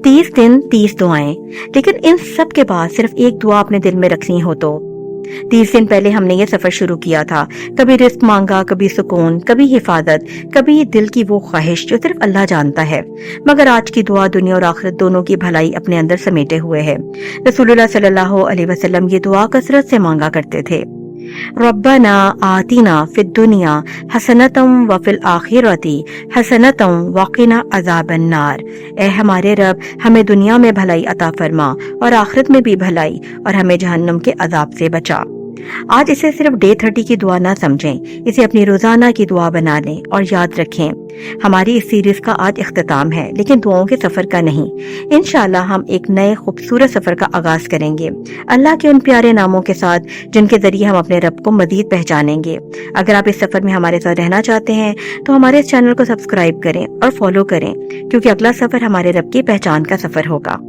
30 दिन 30 दुआएं, लेकिन इन सब के बाद सिर्फ एक दुआ अपने दिल में रखनी हो तो 30 दिन पहले हमने ये सफर शुरू किया था। कभी रिस्क मांगा, कभी सुकून, कभी हिफाजत, कभी दिल की वो ख्वाहिश जो सिर्फ अल्लाह जानता है। मगर आज की दुआ दुनिया और आखिरत दोनों की भलाई अपने अंदर समेटे हुए है। रसूलुल्लाह सल्लल्लाहु अलैहि वसल्लम ये दुआ कसरत से मांगा करते थे। रब्बना आतिना फिद दुनिया हसनतम व फिल आखिरती हसनतम वक़िना अज़ाबन नार। ए हमारे रब, हमें दुनिया में भलाई अता फरमा और आखिरत में भी भलाई, और हमें जहन्नम के अजाब से बचा। आज इसे सिर्फ डे 30 की दुआ ना समझें, इसे अपनी रोजाना की दुआ बना लें और याद रखें हमारी इस सीरीज का आज इख्तिताम है, लेकिन दुआओं के सफर का नहीं। इंशाअल्लाह हम एक नए खूबसूरत सफर का आगाज करेंगे अल्लाह के उन प्यारे नामों के साथ जिनके जरिए हम अपने रब को मजीद पहचानेंगे। अगर आप इस सफर में हमारे साथ रहना चाहते हैं तो हमारे इस चैनल को सब्सक्राइब करें और फॉलो करें, क्योंकि अगला सफर हमारे रब की पहचान का सफर होगा।